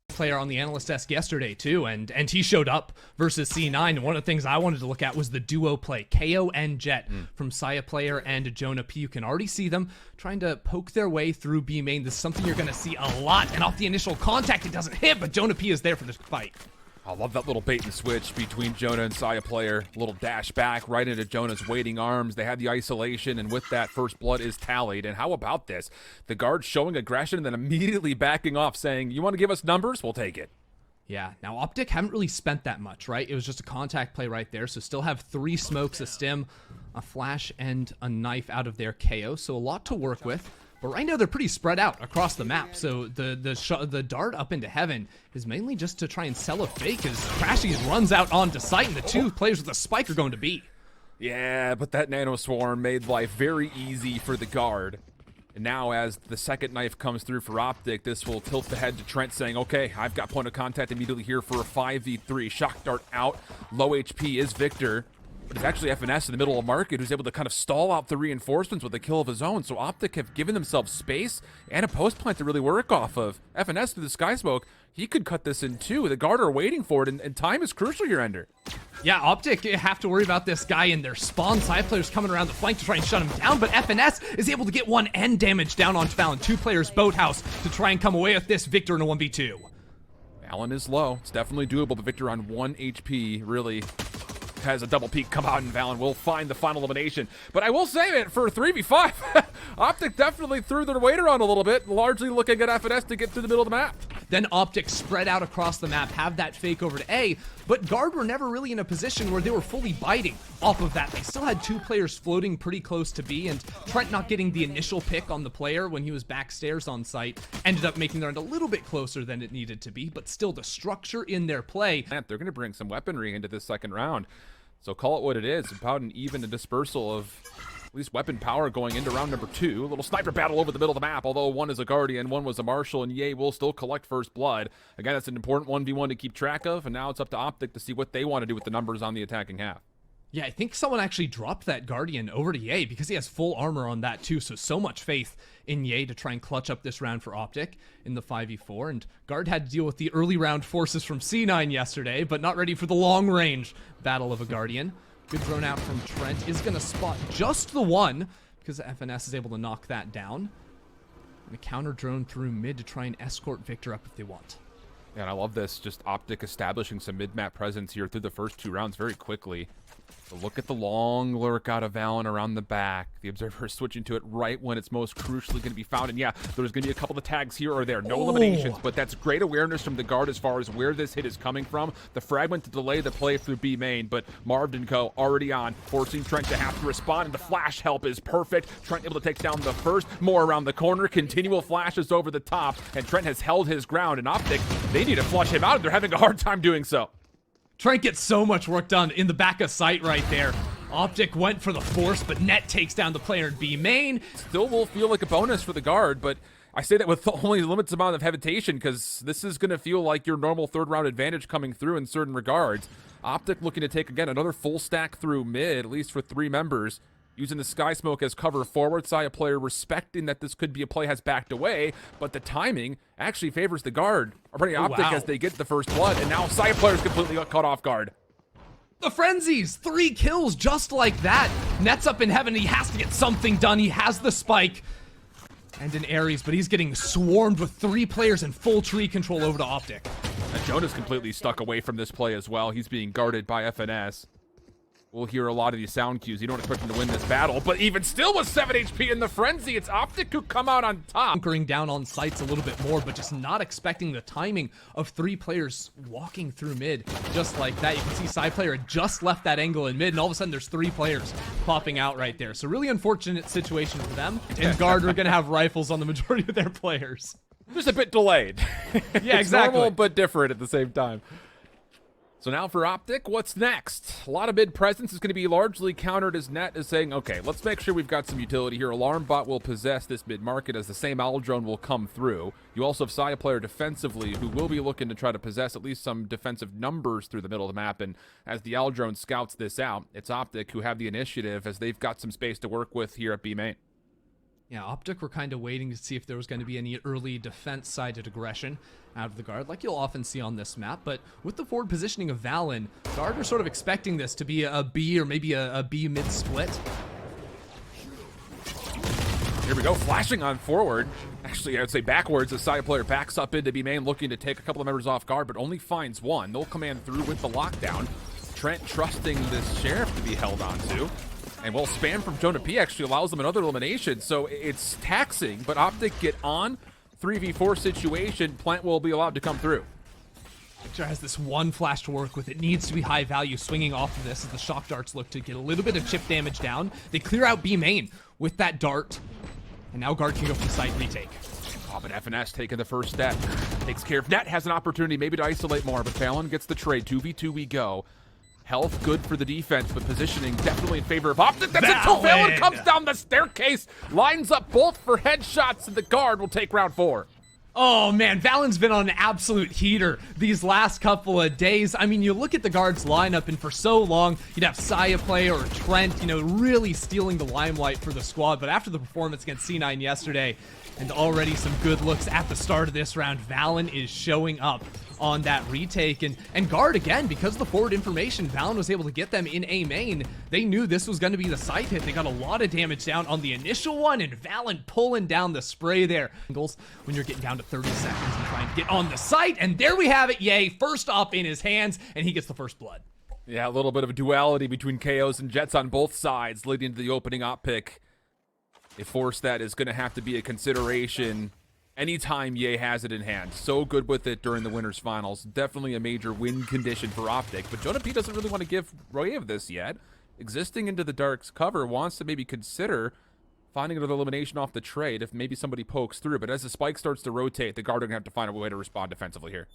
Player on the analyst desk yesterday too, and he showed up versus C9, and one of the things I wanted to look at was the duo play, KO and Jet from Saya Player and Jonah P. You can already see them trying to poke their way through B main. This is something you're going to see a lot, and off the initial contact it doesn't hit, but Jonah P is there for this fight. I love that little bait and switch between Jonah and Saya Player. Little dash back right into Jonah's waiting arms. They had the isolation, and with that, first blood is tallied. And how about this? The guard showing aggression and then immediately backing off, saying, you want to give us numbers? We'll take it. Yeah, now Optic haven't really spent that much, right? It was just a contact play right there, so still have 3 smokes, a stim, a flash, and a knife out of their KO, so a lot to work with. But right now they're pretty spread out across the map, so the dart up into heaven is mainly just to try and sell a fake as Crashies runs out onto site, and the 2 players with the spike are going to B. Yeah, but that nano swarm made life very easy for the guard. And now as the second knife comes through for Optic, this will tilt the head to Trent saying, okay, I've got point of contact immediately here for a 5v3. Shock dart out, low HP is Victor. But it's actually FNS in the middle of market who's able to kind of stall out the reinforcements with a kill of his own. So Optic have given themselves space and a post plant to really work off of. FNS through the sky smoke, he could cut this in 2. The guard are waiting for it, and time is crucial here, Ender. Yeah, Optic have to worry about this guy in their spawn. Side players coming around the flank to try and shut him down, but FNS is able to get 1 end damage down on Fallon. 2 players boathouse to try and come away with this. Victor in a 1v2. Fallon is low. It's definitely doable, but Victor on 1 HP really has a double peek come out, and Valen will find the final elimination. But I will say that for 3v5, Optic definitely threw their weight around a little bit, largely looking at FNS to get through the middle of the map. Then Optic spread out across the map, have that fake over to A, but Guard were never really in a position where they were fully biting off of that. They still had 2 players floating pretty close to B, and Trent not getting the initial pick on the player when he was backstairs on site ended up making their end a little bit closer than it needed to be, but still the structure in their play. They're going to bring some weaponry into this second round. So call it what it is, about an even a dispersal of at least weapon power going into round number 2. A little sniper battle over the middle of the map, although one is a Guardian, one was a Marshal, and Ye will still collect first blood. Again, that's an important 1v1 to keep track of, and now it's up to Optic to see what they want to do with the numbers on the attacking half. Yeah, I think someone actually dropped that Guardian over to Ye because he has full armor on that too, so much faith in Ye to try and clutch up this round for Optic in the 5v4, and Guard had to deal with the early round forces from C9 yesterday, but not ready for the long range battle of a Guardian. Good drone out from Trent is going to spot just the one because FNS is able to knock that down. And a counter drone through mid to try and escort Victor up if they want. Yeah, and I love this, just Optic establishing some mid-map presence here through the first 2 rounds very quickly. So look at the long lurk out of Valen around the back. The Observer is switching to it right when it's most crucially going to be found. And yeah, there's going to be a couple of tags here or there. No eliminations, but that's great awareness from the guard as far as where this hit is coming from. The fragment to delay the play through B main, but Marv and Co. already on, forcing Trent to have to respond, and the flash help is perfect. Trent able to take down the first, more around the corner, continual flashes over the top, and Trent has held his ground, and Optic, they need to flush him out, and they're having a hard time doing so. Trent gets so much work done in the back of sight right there. Optic went for the force, but Net takes down the player in B main. Still will feel like a bonus for the guard, but I say that with only a limited amount of hesitation because this is going to feel like your normal third round advantage coming through in certain regards. Optic looking to take, again, another full stack through mid, at least for 3 members. Using the sky smoke as cover forward. Saya Player respecting that this could be a play has backed away, but the timing actually favors the guard. Already Optic as they get the first blood, and now Saya Player is completely caught off guard. The frenzies, 3 kills just like that. Net's up in heaven, he has to get something done. He has the spike and an Ares, but he's getting swarmed with 3 players in full tree control over to Optic. And Jonah's completely stuck away from this play as well. He's being guarded by FNS. We'll hear a lot of these sound cues. You don't expect him to win this battle, but even still with 7 HP in the frenzy, it's Optic who come out on top. Hunkering down on sights a little bit more, but just not expecting the timing of 3 players walking through mid just like that. You can see Side Player had just left that angle in mid, and all of a sudden there's 3 players popping out right there. So really unfortunate situation for them. And Guard are going to have rifles on the majority of their players. Just a bit delayed. Yeah, exactly. Normal, but different at the same time. So now for Optic, what's next? A lot of mid presence is going to be largely countered as Net is saying, okay, let's make sure we've got some utility here. Alarm Bot will possess this mid market as the same Owl Drone will come through. You also have Saya player defensively who will be looking to try to possess at least some defensive numbers through the middle of the map. And as the Owl Drone scouts this out, it's Optic who have the initiative as they've got some space to work with here at B main. Yeah, Optic were kind of waiting to see if there was going to be any early defense-sided aggression out of the Guard, like you'll often see on this map. But with the forward positioning of Valen, Guard are sort of expecting this to be a B or maybe a B mid-split. Here we go, flashing on forward. Actually, I would say backwards. The Saya player backs up into B main, looking to take a couple of members off guard, but only finds one. They'll command through with the lockdown. Trent trusting this Sheriff to be held onto. And well, spam from Jonah P actually allows them another elimination, so it's taxing, but Optic get on. 3v4 situation, Plant will be allowed to come through. Victor has this one flash to work with. It needs to be high value swinging off of this as the shock darts look to get a little bit of chip damage down. They clear out B main with that dart, and now Guard can go for the side retake. Oh, but FNS taking the first step. Takes care of Net, has an opportunity maybe to isolate more, but Fallon gets the trade. 2v2 we go. Health good for the defense, but positioning definitely in favor of Optic. That's until Valen comes down the staircase, lines up both for headshots, and the Guard will take round 4. Oh man, Valen's been on an absolute heater these last couple of days. I mean, you look at the Guards lineup, and for so long, you'd have Saya play or Trent, you know, really stealing the limelight for the squad. But after the performance against C9 yesterday, and already some good looks at the start of this round, Valen is showing up on that retake, and Guard again, because of the forward information Valen was able to get them in A main. They knew this was going to be the site hit. They got a lot of damage down on the initial one, and Valen pulling down the spray there. When you're getting down to 30 seconds and trying to get on the site, and there we have it. Yay, first op in his hands, and he gets the first blood. Yeah, a little bit of a duality between KOs and Jets on both sides leading to the opening op pick. A force that is going to have to be a consideration anytime Ye has it in hand. So good with it during the winners finals. Definitely a major win condition for Optic, but Jonah P doesn't really want to give Royev this yet. Existing into the Dark's cover, wants to maybe consider finding another elimination off the trade if maybe somebody pokes through, but as the spike starts to rotate, the Guard are going to have to find a way to respond defensively here.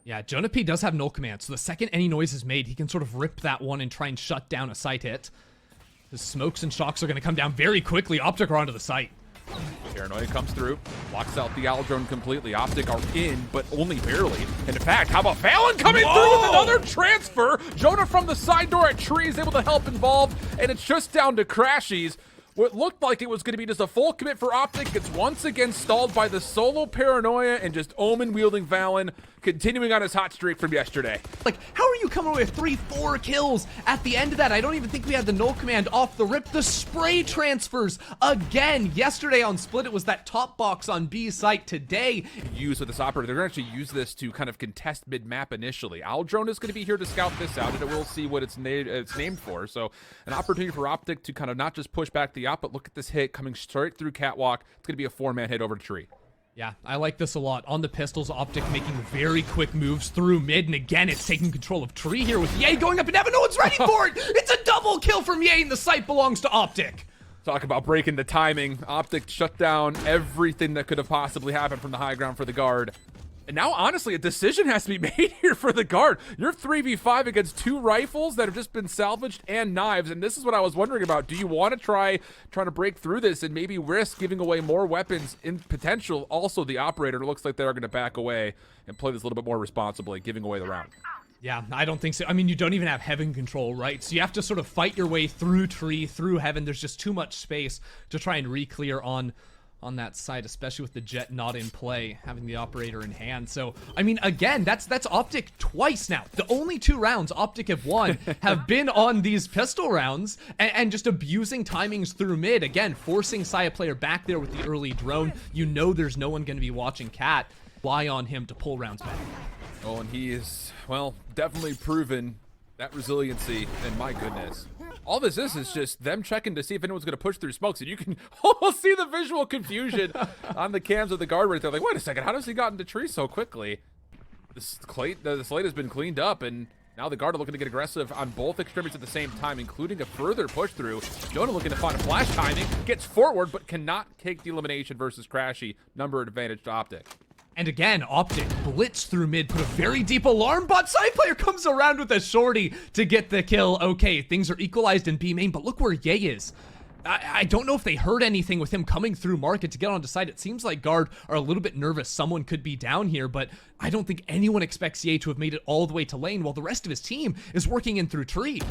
Yeah, Jonah P does have null command, so the second any noise is made, he can sort of rip that one and try and shut down a site hit. The smokes and shocks are going to come down very quickly. Optic are onto the site. Paranoia comes through, locks out the Owl Drone completely. Optic are in, but only barely. And in fact, how about Fallon coming through with another transfer? Jonah from the side door at Tree is able to help involved, and it's just down to Crashies. What looked like it was going to be just a full commit for Optic gets once again stalled by the solo Paranoia and just Omen-wielding Valen, continuing on his hot streak from yesterday. Like, how are you coming away with 3-4 kills at the end of that? I don't even think we had the null command off the rip. The spray transfers again. Yesterday on Split, it was that top box on B site. Today, use with this operator, they're going to actually use this to kind of contest mid-map initially. Owl Drone is going to be here to scout this out, and it will see what it's named for. So an opportunity for Optic to kind of not just push back the op, but look at this hit coming straight through Catwalk. It's going to be a 4-man hit over to Tree. Yeah, I like this a lot. On the pistols, Optic making very quick moves through mid, and again, it's taking control of Tree here with Ye going up and Evan. No one's ready for it! It's a double kill from Ye, and the site belongs to Optic. Talk about breaking the timing. Optic shut down everything that could have possibly happened from the high ground for the Guard. And now, honestly, a decision has to be made here for the Guard. You're 3v5 against 2 rifles that have just been salvaged and knives, and this is what I was wondering about. Do you want to trying to break through this and maybe risk giving away more weapons in potential? Also, the operator looks like they're going to back away and play this a little bit more responsibly, giving away the round. Yeah, I don't think so. I mean, you don't even have Heaven control, right? So you have to sort of fight your way through Tree, through Heaven. There's just too much space to try and re-clear on that side, especially with the Jet not in play, having the operator in hand. So, I mean, again, that's Optic twice now. The only 2 rounds Optic have won have been on these pistol rounds and just abusing timings through mid. Again, forcing Saya player back there with the early drone. You know there's no one going to be watching Cat. Rely on him to pull rounds back. Oh, and he is, well, definitely proven that resiliency, and my goodness. All this is just them checking to see if anyone's going to push through smokes, and you can almost see the visual confusion on the cams of the Guard right there. Like, wait a second, how does he got into Tree so quickly? The slate has been cleaned up, and now the Guard are looking to get aggressive on both extremities at the same time, including a further push through. Jonah looking to find a flash timing, gets forward, but cannot take the elimination versus Crashy. Number advantage to Optic. And again, Optic blitz through mid, put a very deep alarm bot. Side player comes around with a shorty to get the kill. Okay, things are equalized in B main, but look where Ye is. I don't know if they heard anything with him coming through market to get onto site. It seems like Guard are a little bit nervous. Someone could be down here, but I don't think anyone expects Ye to have made it all the way to lane while the rest of his team is working in through tree.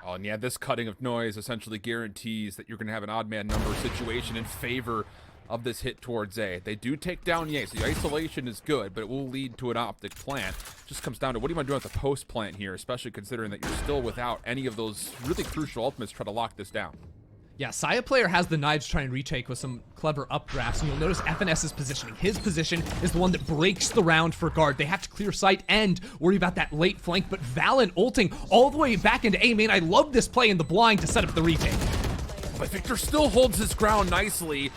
Oh, and yeah, this cutting of noise essentially guarantees that you're going to have an odd man number situation in favor of this hit towards A. They do take down Ye, so the isolation is good, but it will lead to an Optic plant. Just comes down to what do you want to do at the post plant here, especially considering that you're still without any of those really crucial ultimates to try to lock this down. Yeah, Saya player has the knives to try and retake with some clever updrafts, and you'll notice FNS's positioning. His position is the one that breaks the round for Guard. They have to clear sight and worry about that late flank, but Valen ulting all the way back into A main. I love this play in the blind to set up the retake. But Victor still holds his ground nicely.